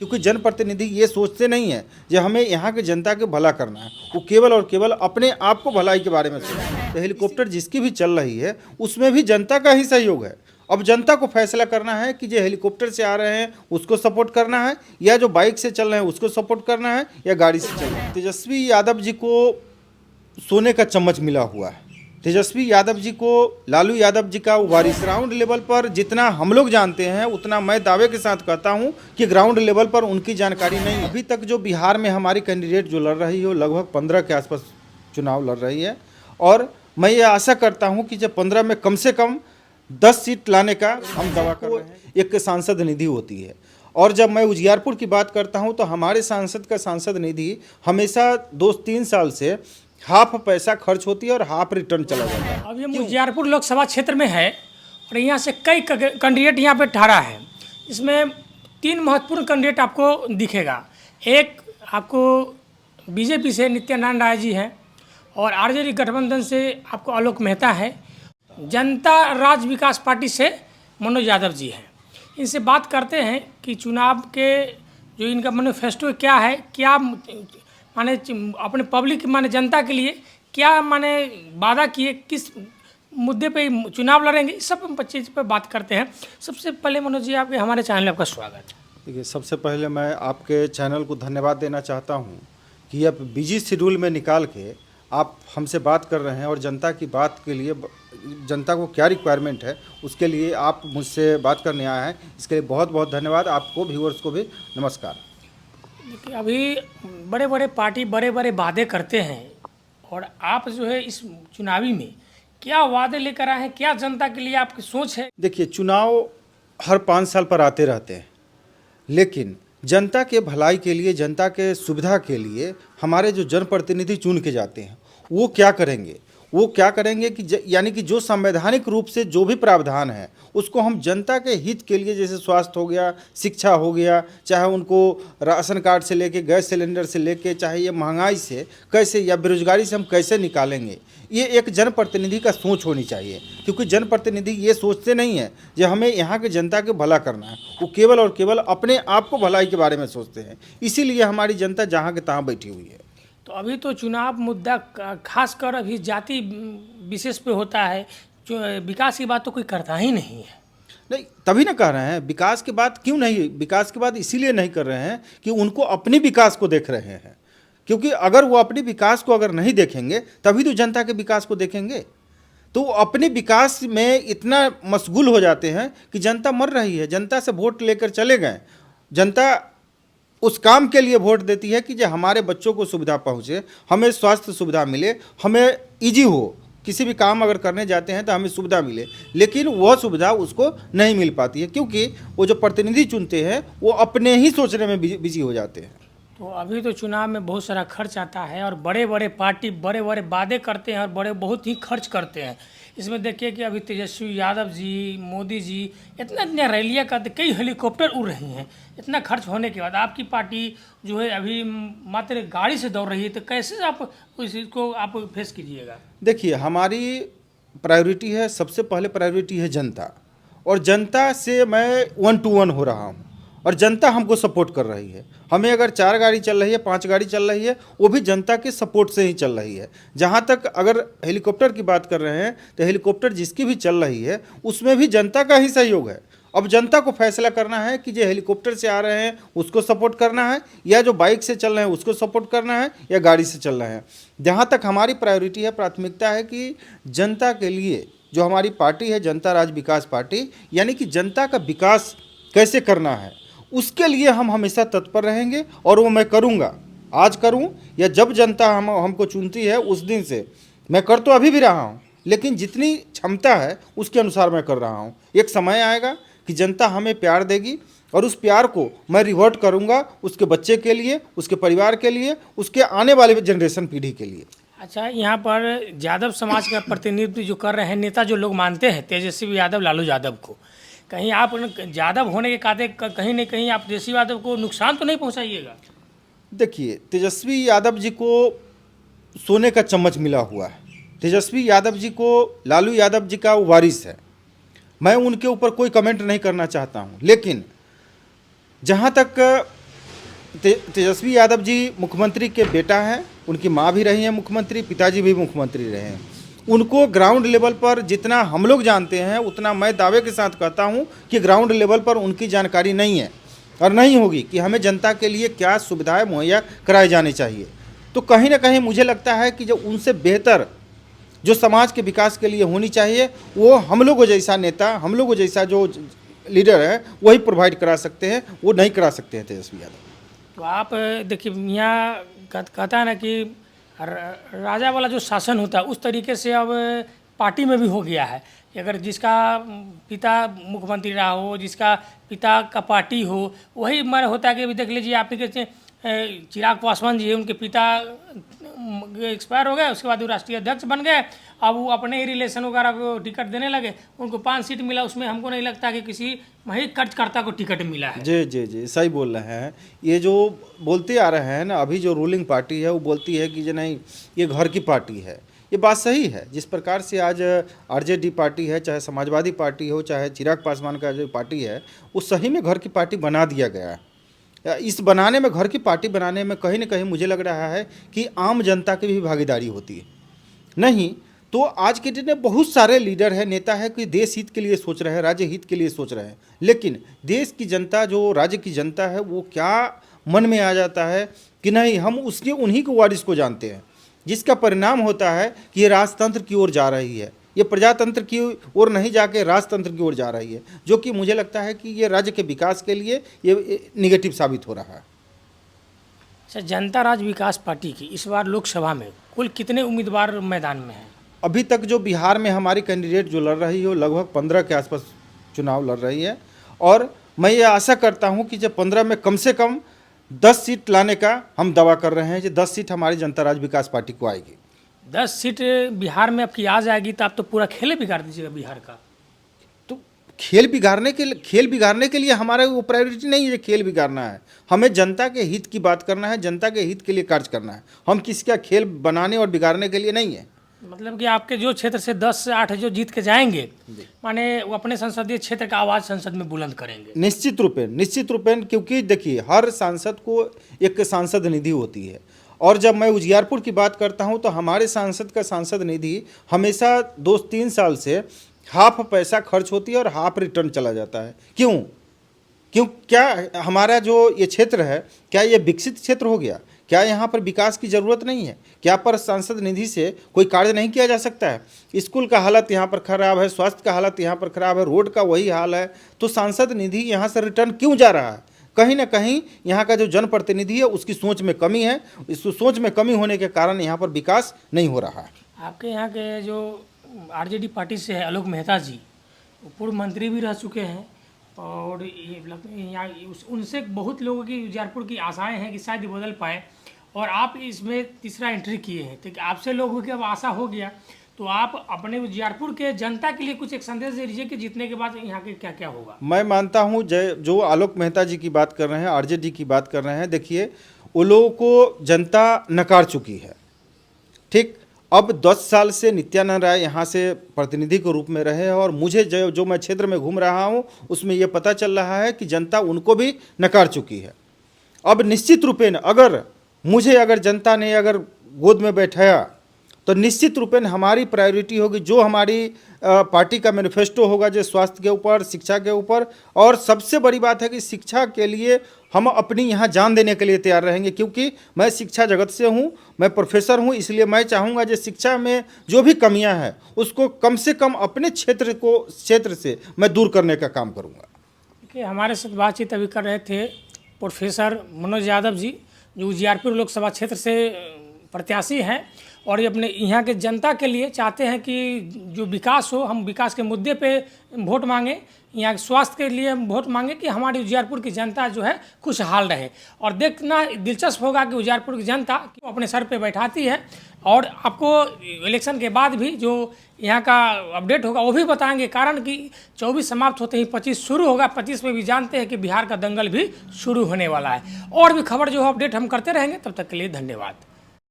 क्योंकि जनप्रतिनिधि ये सोचते नहीं है कि हमें यहाँ के जनता के भला करना है, वो केवल और केवल अपने आप को भलाई के बारे में सोचते हैं। तो हेलीकॉप्टर जिसकी भी चल रही है उसमें भी जनता का ही सहयोग है। अब जनता को फैसला करना है कि जो हेलीकॉप्टर से आ रहे हैं उसको सपोर्ट करना है, या जो बाइक से चल रहे हैं उसको सपोर्ट करना है, या गाड़ी से चल रहे हैं। तेजस्वी यादव जी को सोने का चम्मच मिला हुआ है। तेजस्वी यादव जी को लालू यादव जी का वारिस। ग्राउंड लेवल पर जितना हम लोग जानते हैं उतना मैं दावे के साथ कहता हूं कि ग्राउंड लेवल पर उनकी जानकारी नहीं है। अभी तक जो बिहार में हमारी कैंडिडेट जो लड़ रही है वो लगभग 15 के आसपास चुनाव लड़ रही है, और मैं ये आशा करता हूं कि जब 15 में कम से कम 10 सीट लाने का हम दावा कर रहे हैं। एक सांसद निधि होती है, और जब मैं उजियारपुर की बात करता हूं तो हमारे सांसद का सांसद निधि हमेशा 2-3 साल से हाफ पैसा खर्च होती है और हाफ रिटर्न चला जाता है। अब ये उजियारपुर लोकसभा क्षेत्र में है और यहाँ से कई कैंडिडेट यहाँ पे ठहरा है। इसमें 3 महत्वपूर्ण कैंडिडेट आपको दिखेगा। एक आपको बीजेपी से नित्यानंद राय जी हैं, और आरजेडी गठबंधन से आपको आलोक मेहता है। जनता राज विकास पार्टी से मनोज यादव जी हैं। इनसे बात करते हैं कि चुनाव के जो इनका मैनिफेस्टो क्या है, क्या माने अपने पब्लिक माने जनता के लिए क्या माने वादा किए, किस मुद्दे पे चुनाव लड़ेंगे, इस सब चीज़ पे बात करते हैं। सबसे पहले मनोज जी आपके हमारे चैनल में आपका स्वागत है। देखिए, सबसे पहले मैं आपके चैनल को धन्यवाद देना चाहता हूं कि आप बिजी शेड्यूल में निकाल के आप हमसे बात कर रहे हैं, और जनता की बात के लिए, जनता को क्या रिक्वायरमेंट है उसके लिए आप मुझसे बात करने आए हैं। इसके लिए बहुत बहुत धन्यवाद। आपको व्यूअर्स को भी नमस्कार। देखिए, अभी बड़े बड़े पार्टी बड़े बड़े वादे करते हैं, और आप जो है इस चुनावी में क्या वादे लेकर आए हैं, क्या जनता के लिए आपकी सोच है? देखिए, चुनाव हर 5 साल पर आते रहते हैं, लेकिन जनता के भलाई के लिए, जनता के सुविधा के लिए हमारे जो जनप्रतिनिधि चुन के जाते हैं वो क्या करेंगे, वो क्या करेंगे कि यानी कि जो संवैधानिक रूप से जो भी प्रावधान है उसको हम जनता के हित के लिए, जैसे स्वास्थ्य हो गया, शिक्षा हो गया, चाहे उनको राशन कार्ड से लेके, गैस सिलेंडर से लेके, चाहे ये महंगाई से कैसे या बेरोजगारी से हम कैसे निकालेंगे, ये एक जनप्रतिनिधि का सोच होनी चाहिए। क्योंकि जनप्रतिनिधि ये सोचते नहीं है कि हमें यहाँ के जनता के भला करना है, वो केवल और केवल अपने आप को भलाई के बारे में सोचते हैं। इसीलिए हमारी जनता जहाँ के तहाँ बैठी हुई है। तो अभी तो चुनाव मुद्दा खासकर अभी जाति विशेष पे होता है, जो विकास की बात तो कोई करता ही नहीं है। नहीं, तभी ना कह रहे हैं विकास की बात क्यों नहीं, विकास की बात इसीलिए नहीं कर रहे हैं कि उनको अपनी विकास को देख रहे हैं। क्योंकि अगर वो अपने विकास को अगर नहीं देखेंगे तभी तो जनता के विकास को देखेंगे। तो अपने विकास में इतना मशगूल हो जाते हैं कि जनता मर रही है। जनता से वोट लेकर चले गए, जनता उस काम के लिए वोट देती है कि जो हमारे बच्चों को सुविधा पहुँचे, हमें स्वास्थ्य सुविधा मिले, हमें ईजी हो, किसी भी काम अगर करने जाते हैं तो हमें सुविधा मिले। लेकिन वह सुविधा उसको नहीं मिल पाती है, क्योंकि वो जो प्रतिनिधि चुनते हैं वो अपने ही सोचने में बिजी हो जाते हैं। तो अभी तो चुनाव में बहुत सारा खर्च आता है, और बड़े बड़े पार्टी बड़े बड़े वादे करते हैं और बहुत ही खर्च करते हैं। इसमें देखिए कि अभी तेजस्वी यादव जी, मोदी जी इतना रैलियाँ करते, कई हेलीकॉप्टर उड़ रही हैं। इतना खर्च होने के बाद आपकी पार्टी जो है अभी मात्र गाड़ी से दौड़ रही है, तो कैसे आप इसको आप फेस कीजिएगा? देखिए, हमारी प्रायोरिटी है, सबसे पहले प्रायोरिटी है जनता, और जनता से मैं 1 to 1 हो रहा हूँ, और जनता हमको सपोर्ट कर रही है। हमें अगर 4 गाड़ी चल रही है, 5 गाड़ी चल रही है, वो भी जनता के सपोर्ट से ही चल रही है। जहाँ तक अगर हेलीकॉप्टर की बात कर रहे हैं तो हेलीकॉप्टर जिसकी भी चल रही है उसमें भी जनता का ही सहयोग है। अब जनता को फैसला करना है कि जो हेलीकॉप्टर से आ रहे हैं उसको सपोर्ट करना है, या जो बाइक से चल रहे हैं उसको सपोर्ट करना है, या गाड़ी से चल रहे हैं। जहाँ तक हमारी प्रायोरिटी है, प्राथमिकता है कि जनता के लिए जो हमारी पार्टी है, जनता राज विकास पार्टी, यानी कि जनता का विकास कैसे करना है उसके लिए हम हमेशा तत्पर रहेंगे, और वो मैं करूँगा। आज करूँ या जब जनता हमको चुनती है उस दिन से मैं कर तो अभी भी रहा हूँ, लेकिन जितनी क्षमता है उसके अनुसार मैं कर रहा हूँ। एक समय आएगा कि जनता हमें प्यार देगी, और उस प्यार को मैं रिवर्ट करूँगा उसके बच्चे के लिए, उसके परिवार के लिए, उसके आने वाले जनरेशन पीढ़ी के लिए। अच्छा, यहाँ पर यादव समाज का प्रतिनिधित्व जो कर रहे हैं नेता, जो लोग मानते हैं तेजस्वी यादव, लालू यादव को, कहीं आप यादव होने के काते कहीं न कहीं आप तेजस्वी यादव को नुकसान तो नहीं पहुँचाइएगा? देखिए, तेजस्वी यादव जी को सोने का चम्मच मिला हुआ है। तेजस्वी यादव जी को लालू यादव जी का वारिस है। मैं उनके ऊपर कोई कमेंट नहीं करना चाहता हूं, लेकिन जहां तक तेजस्वी यादव जी मुख्यमंत्री के बेटा हैं, उनकी माँ भी रही हैं मुख्यमंत्री, पिताजी भी मुख्यमंत्री रहे हैं। उनको ग्राउंड लेवल पर जितना हम लोग जानते हैं उतना मैं दावे के साथ कहता हूं कि ग्राउंड लेवल पर उनकी जानकारी नहीं है और नहीं होगी कि हमें जनता के लिए क्या सुविधाएं मुहैया कराई जानी चाहिए। तो कहीं ना कहीं मुझे लगता है कि जो उनसे बेहतर जो समाज के विकास के लिए होनी चाहिए वो हम लोगों जैसा नेता, हम लोगों जैसा जो लीडर है वही प्रोवाइड करा सकते हैं, वो नहीं करा सकते हैं तेजस्वी यादव। तो आप देखिए यहाँ कहता है ना कि राजा वाला जो शासन होता है उस तरीके से अब पार्टी में भी हो गया है कि अगर जिसका पिता मुख्यमंत्री रहा हो, जिसका पिता का पार्टी हो, वही मन होता है कि अभी देख लीजिए आप कहते चिराग पासवान जी, उनके पिता एक्सपायर हो गए, उसके बाद वो राष्ट्रीय अध्यक्ष बन गए, अब वो अपने ही रिलेशन वगैरह को टिकट देने लगे, उनको 5 सीट मिला, उसमें हमको नहीं लगता कि किसी वही कर्जकर्ता को टिकट मिला है। जी जी जी, सही बोल रहे हैं। ये जो बोलते आ रहे हैं ना, अभी जो रूलिंग पार्टी है वो बोलती है कि जो नहीं ये घर की पार्टी है, ये बात सही है। जिस प्रकार से आज आरजेडी पार्टी है, चाहे समाजवादी पार्टी हो, चाहे चिराग पासवान का जो पार्टी है, वो सही में घर की पार्टी बना दिया गया है। इस बनाने में, घर की पार्टी बनाने में कहीं ना कहीं मुझे लग रहा है कि आम जनता की भी भागीदारी होती है। नहीं तो आज के दिन में बहुत सारे लीडर हैं, नेता है कि देश हित के लिए सोच रहे हैं, राज्य हित के लिए सोच रहे हैं, लेकिन देश की जनता, जो राज्य की जनता है, वो क्या मन में आ जाता है कि नहीं हम उसके उन्हीं को वारिस को जानते हैं, जिसका परिणाम होता है कि ये राजतंत्र की ओर जा रही है, ये प्रजातंत्र की ओर नहीं जाके राजतंत्र की ओर जा रही है, जो कि मुझे लगता है कि ये राज्य के विकास के लिए ये निगेटिव साबित हो रहा है। अच्छा, जनता राज विकास पार्टी की इस बार लोकसभा में कुल कितने उम्मीदवार मैदान में हैं? अभी तक जो बिहार में हमारी कैंडिडेट जो लड़ रही है वो लगभग 15 के आसपास चुनाव लड़ रही है, और मैं ये आशा करता हूं कि जब 15 में कम से कम 10 सीट लाने का हम दावा कर रहे हैं कि 10 सीट हमारी जनता राज विकास पार्टी को आएगी। 10 सीट बिहार में आपकी आ जाएगी तो आप तो पूरा खेल बिगाड़ दीजिएगा बिहार का। तो खेल बिगाड़ने के लिए हमारा वो प्रायोरिटी नहीं है, खेल बिगाड़ना है। हमें जनता के हित की बात करना है, जनता के हित के लिए कार्य करना है। हम किसी का खेल बनाने और बिगाड़ने के लिए नहीं है। मतलब कि आपके जो क्षेत्र से 10 से 8 जो जीत के जाएंगे, माने वो अपने संसदीय क्षेत्र का आवाज़ संसद में बुलंद करेंगे। निश्चित रूपेण, क्योंकि देखिए हर सांसद को एक सांसद निधि होती है, और जब मैं उजियारपुर की बात करता हूं तो हमारे सांसद का सांसद निधि हमेशा 2-3 साल से हाफ पैसा खर्च होती है और हाफ रिटर्न चला जाता है। क्यों क्या हमारा जो ये क्षेत्र है, क्या ये विकसित क्षेत्र हो गया? क्या यहाँ पर विकास की ज़रूरत नहीं है? क्या पर सांसद निधि से कोई कार्य नहीं किया जा सकता है? स्कूल का हालत यहाँ पर ख़राब है, स्वास्थ्य का हालत यहाँ पर ख़राब है, रोड का वही हाल है, तो सांसद निधि यहाँ से रिटर्न क्यों जा रहा है? कहीं ना कहीं यहाँ का जो जनप्रतिनिधि है उसकी सोच में कमी है। इस सोच में कमी होने के कारण यहाँ पर विकास नहीं हो रहा है। आपके यहाँ के जो आरजेडी पार्टी से है आलोक मेहता जी, वो पूर्व मंत्री भी रह चुके हैं, और यहाँ उनसे बहुत लोगों की उजियारपुर की आशाएं हैं कि शायद ये बदल पाए, और आप इसमें तीसरा एंट्री किए हैं, तो आपसे लोगों की अब आशा हो गया, तो आप अपने उजियारपुर के जनता के लिए कुछ एक संदेश दे दीजिए कि जीतने के बाद यहाँ के क्या क्या होगा। मैं मानता हूँ जो आलोक मेहता जी की बात कर रहे हैं, आरजेडी की बात कर रहे हैं, देखिए वो लोगों को जनता नकार चुकी है। ठीक, अब 10 साल से नित्यानंद राय यहाँ से प्रतिनिधि के रूप में रहे हैं, और मुझे जो मैं क्षेत्र में घूम रहा हूँ उसमें ये पता चल रहा है कि जनता उनको भी नकार चुकी है। अब निश्चित रूपेण अगर जनता ने अगर गोद में बैठाया तो निश्चित रूपेण हमारी प्रायोरिटी होगी, जो हमारी पार्टी का मैनिफेस्टो होगा, जो स्वास्थ्य के ऊपर, शिक्षा के ऊपर, और सबसे बड़ी बात है कि शिक्षा के लिए हम अपनी यहाँ जान देने के लिए तैयार रहेंगे, क्योंकि मैं शिक्षा जगत से हूँ, मैं प्रोफेसर हूँ, इसलिए मैं चाहूँगा जो शिक्षा में जो भी कमियाँ हैं उसको कम से कम अपने क्षेत्र से मैं दूर करने का काम करूँगा। देखिए, हमारे साथ बातचीत अभी कर रहे थे प्रोफेसर मनोज यादव जी, जो उजियारपुर लोकसभा क्षेत्र से प्रत्याशी हैं, और ये अपने यहाँ के जनता के लिए चाहते हैं कि जो विकास हो, हम विकास के मुद्दे पे वोट मांगें, यहाँ के स्वास्थ्य के लिए वोट मांगें कि हमारी उजियारपुर की जनता जो है खुशहाल रहे। और देखना दिलचस्प होगा कि उजियारपुर की जनता अपने सर पे बैठाती है, और आपको इलेक्शन के बाद भी जो यहाँ का अपडेट होगा वो भी बताएंगे, कारण कि 24 समाप्त होते ही 25 शुरू होगा। 25 में भी जानते हैं कि बिहार का दंगल भी शुरू होने वाला है। और भी खबर जो है अपडेट हम करते रहेंगे। तब तक के लिए धन्यवाद।